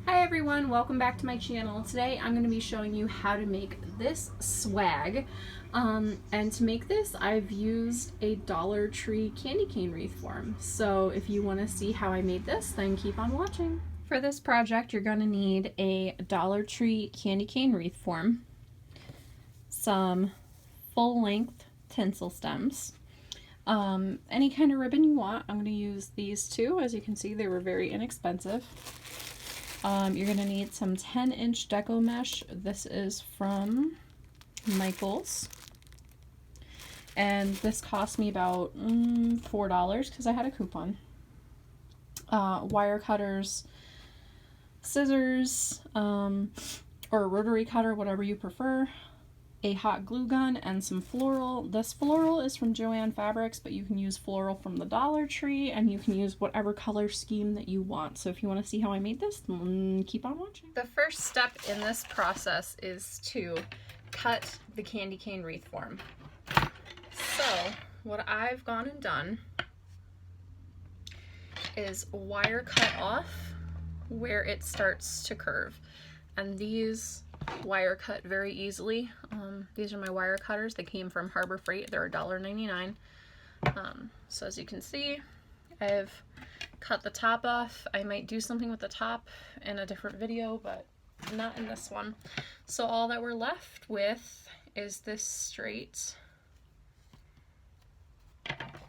Hi everyone, welcome back to my channel. Today I'm going to be showing you how to make this swag. And to make this I've used a Dollar Tree candy cane wreath form. So if you want to see how I made this, then keep on watching. For this project you're going to need a Dollar Tree candy cane wreath form, some full-length tinsel stems, any kind of ribbon you want. I'm going to use these two. As you can see, they were very inexpensive. You're going to need some 10-inch deco mesh. This is from Michaels. And this cost me about $4 because I had a coupon. Wire cutters, scissors, or a rotary cutter, whatever you prefer. A hot glue gun and some Floral. This Floral is from Joann Fabrics, but you can use Floral from the Dollar Tree, and you can use whatever color scheme that you want. So if you want to see how I made this, keep on watching. The first step in this process is to cut the candy cane wreath form. So what I've gone and done is wire cut off where it starts to curve, and these wire cut very easily. These are my wire cutters. They came from Harbor Freight. They're $1.99. So as you can see, I've cut the top off. I might do something with the top in a different video, but not in this one. So all that we're left with is this straight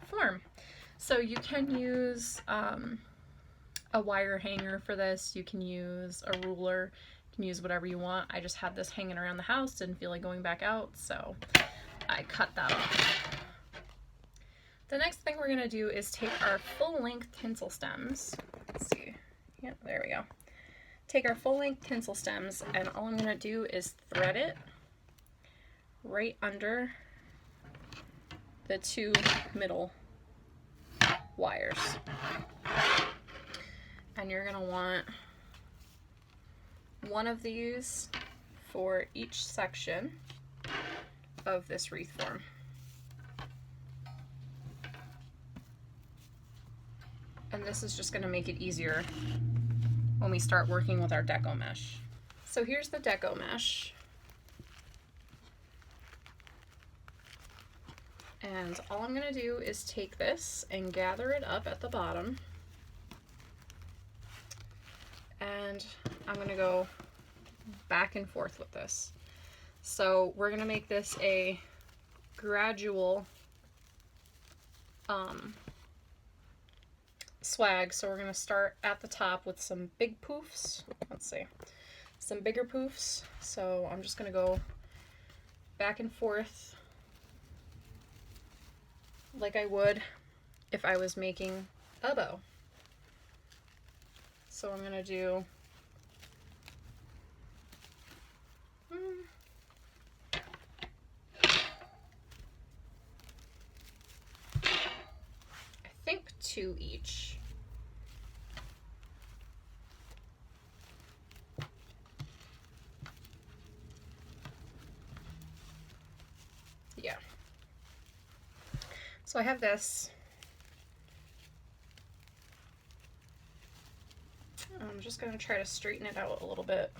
form. So you can use a wire hanger for this. You can use a ruler. Use whatever you want. I just had this hanging around the house, didn't feel like going back out, so I cut that off. The next thing we're going to do is take our full-length tinsel stems. Let's see. Yep, there we go. Take our full-length tinsel stems, and all I'm going to do is thread it right under the two middle wires. And you're going to want one of these for each section of this wreath form. And this is just going to make it easier when we start working with our deco mesh. So here's the deco mesh. And all I'm going to do is take this and gather it up at the bottom. And I'm going to go back and forth with this. So we're going to make this a gradual swag. So we're going to start at the top with some big poofs. Let's see. Some bigger poofs. So I'm just going to go back and forth like I would if I was making a bow. So I'm going to do I think 2 each. Yeah. So I have this. I'm just going to try to straighten it out a little bit.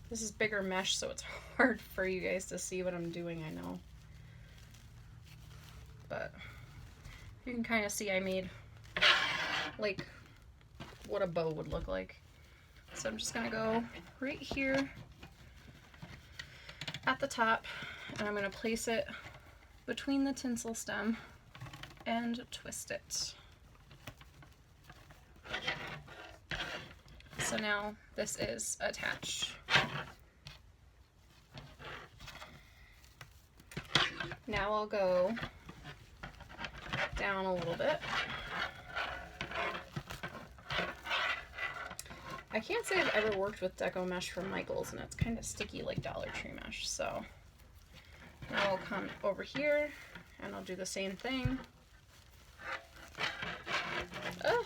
This is bigger mesh, so it's hard for you guys to see what I'm doing, I know. But you can kind of see I made like what a bow would look like. So I'm just going to go right here at the top, and I'm going to place it between the tinsel stem and twist it. So now this is attached. Now I'll go down a little bit. I can't say I've ever worked with deco mesh from Michaels, and it's kind of sticky like Dollar Tree mesh. So now I'll come over here and I'll do the same thing. Oh.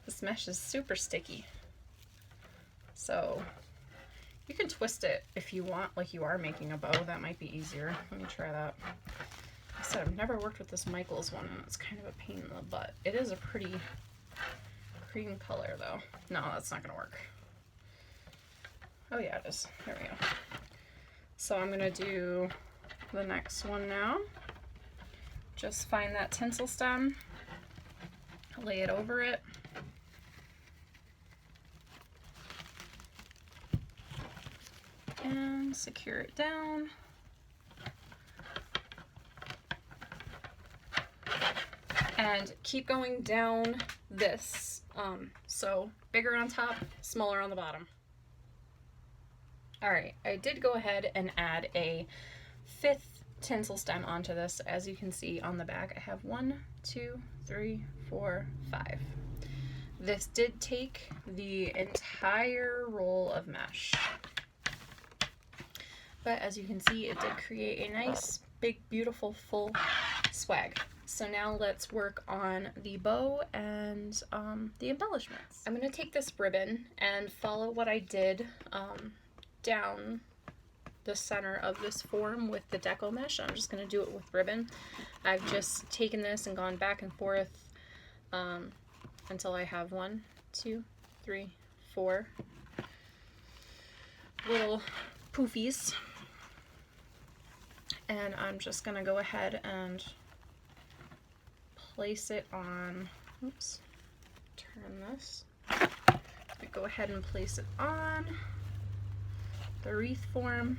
This mesh is super sticky. So you can twist it if you want, like you are making a bow. That might be easier. Let me try that. I said I've never worked with this Michaels one, and it's kind of a pain in the butt. It is a pretty cream color though. No, that's not gonna work. Oh yeah, it is. There we go. So I'm gonna do the next one now. Just find that tinsel stem, lay it over it. And secure it down. And keep going down this. So bigger on top, smaller on the bottom. All right, I did go ahead and add a 5th tinsel stem onto this. As you can see on the back, I have 1, 2, 3, 4, 5. This did take the entire roll of mesh. But as you can see, it did create a nice, big, beautiful, full swag. So now let's work on the bow and the embellishments. I'm gonna take this ribbon and follow what I did down the center of this form with the deco mesh. I'm just gonna do it with ribbon. I've just taken this and gone back and forth until I have 1, 2, 3, 4 little poofies. And I'm just gonna go ahead and place it on, oops, turn this. We go ahead and place it on the wreath form.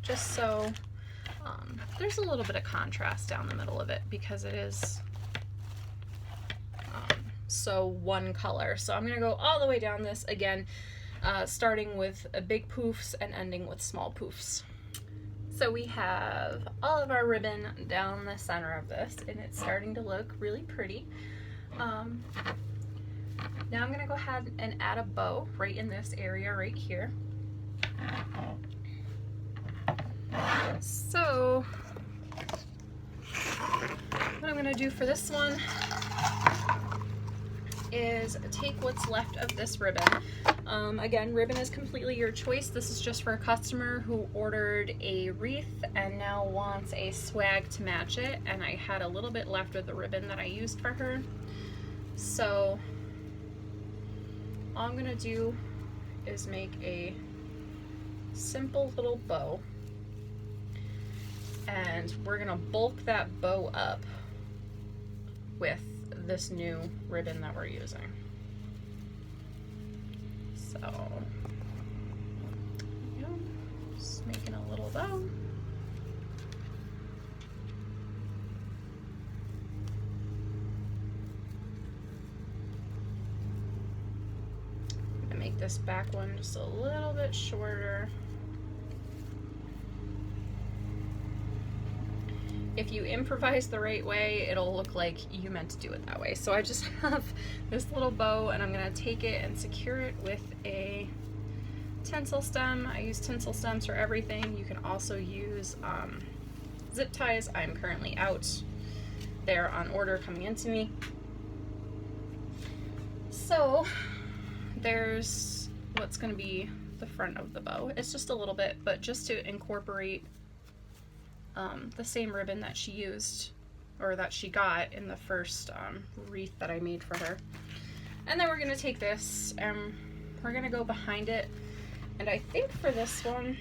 Just so there's a little bit of contrast down the middle of it because it is so one color. So I'm gonna go all the way down this again, starting with big poofs and ending with small poofs. So we have all of our ribbon down the center of this, and it's starting to look really pretty. Now I'm gonna go ahead and add a bow right in this area right here. So what I'm gonna do for this one is take what's left of this ribbon. Again, ribbon is completely your choice. This is just for a customer who ordered a wreath and now wants a swag to match it, and I had a little bit left of the ribbon that I used for her. So all I'm gonna do is make a simple little bow, and we're gonna bulk that bow up with this new ribbon that we're using. So, yeah, just making a little bow. I'm gonna make this back one just a little bit shorter. If you improvise the right way, it'll look like you meant to do it that way. So I just have this little bow, and I'm gonna take it and secure it with a tinsel stem. I use tinsel stems for everything. You can also use zip ties. I'm currently out. They're on order coming into me. So there's what's gonna be the front of the bow. It's just a little bit, but just to incorporate the same ribbon that she used, or that she got in the first wreath that I made for her. And then we're gonna take this and we're gonna go behind it. And I think for this one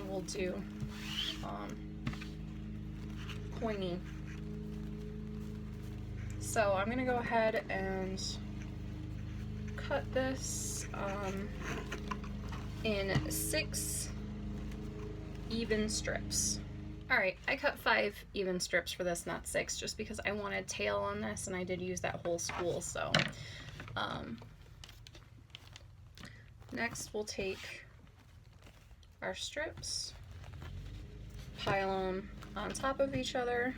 we'll do pointy. So I'm gonna go ahead and cut this in 6 even strips. Alright, I cut 5 even strips for this, not 6, just because I wanted tail on this, and I did use that whole spool. So next we'll take our strips, pile them on top of each other,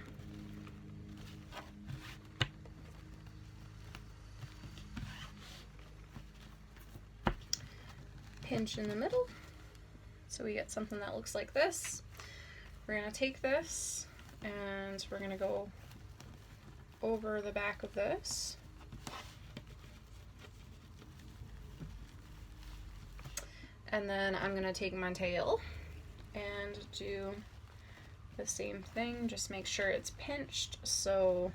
pinch in the middle so we get something that looks like this. We're going to take this and we're going to go over the back of this, and then I'm going to take my tail and do the same thing, just make sure it's pinched so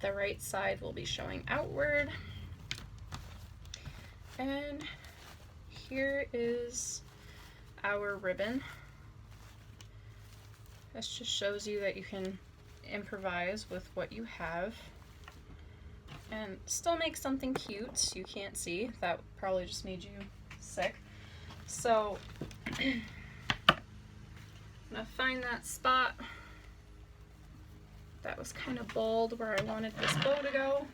the right side will be showing outward. And here is our ribbon. This just shows you that you can improvise with what you have and still make something cute. You can't see, that probably just made you sick. So I'm gonna find that spot that was kind of bold where I wanted this bow to go.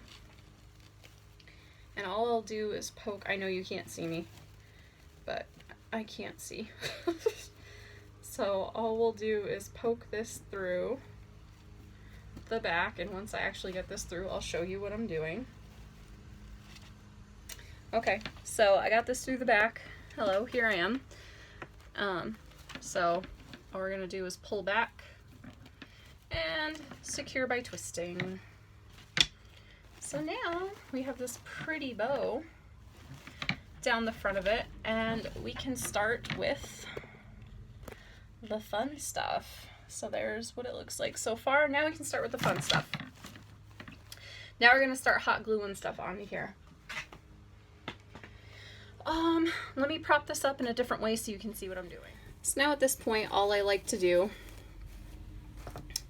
And all I'll do is poke. I know you can't see me, but I can't see. So all we'll do is poke this through the back, and once I actually get this through, I'll show you what I'm doing. Okay, so I got this through the back. Hello, here I am. So all we're gonna do is pull back and secure by twisting. So now we have this pretty bow down the front of it, and we can start with the fun stuff. So there's what it looks like so far. Now we can start with the fun stuff. Now we're gonna start hot gluing stuff onto here. Let me prop this up in a different way so you can see what I'm doing. So now at this point, all I like to do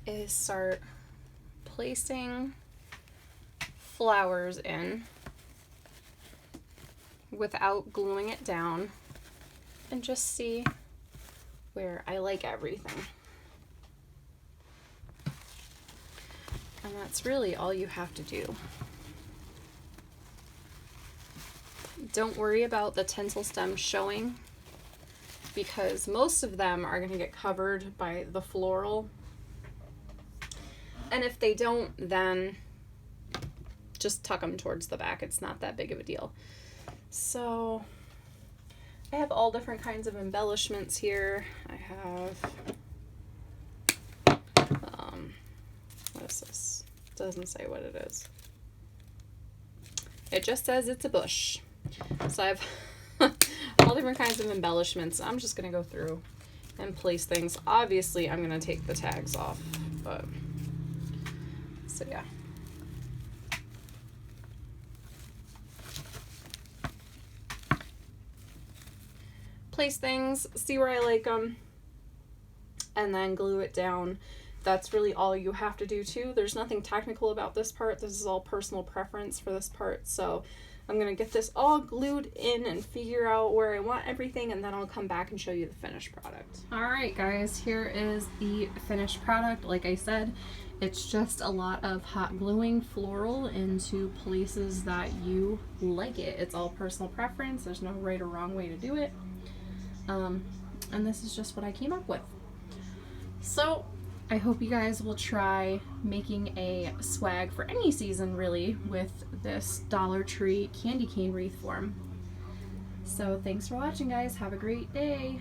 is start placing flowers in without gluing it down, and just see where I like everything. And that's really all you have to do. Don't worry about the tinsel stems showing, because most of them are going to get covered by the floral. And if they don't, then just tuck them towards the back. It's not that big of a deal. So I have all different kinds of embellishments here. I have, what is this? It doesn't say what it is. It just says it's a bush. So I have all different kinds of embellishments. I'm just gonna go through and place things. Obviously, I'm gonna take the tags off, but so yeah. Place things, see where I like them, and then glue it down. That's really all you have to do too. There's nothing technical about this part. This is all personal preference for this part. So I'm gonna get this all glued in and figure out where I want everything, and then I'll come back and show you the finished product. All right, guys, here is the finished product. Like I said, it's just a lot of hot gluing floral into places that you like it. It's all personal preference. There's no right or wrong way to do it. And this is just what I came up with. So I hope you guys will try making a swag for any season really with this Dollar Tree candy cane wreath form. So thanks for watching, guys. Have a great day.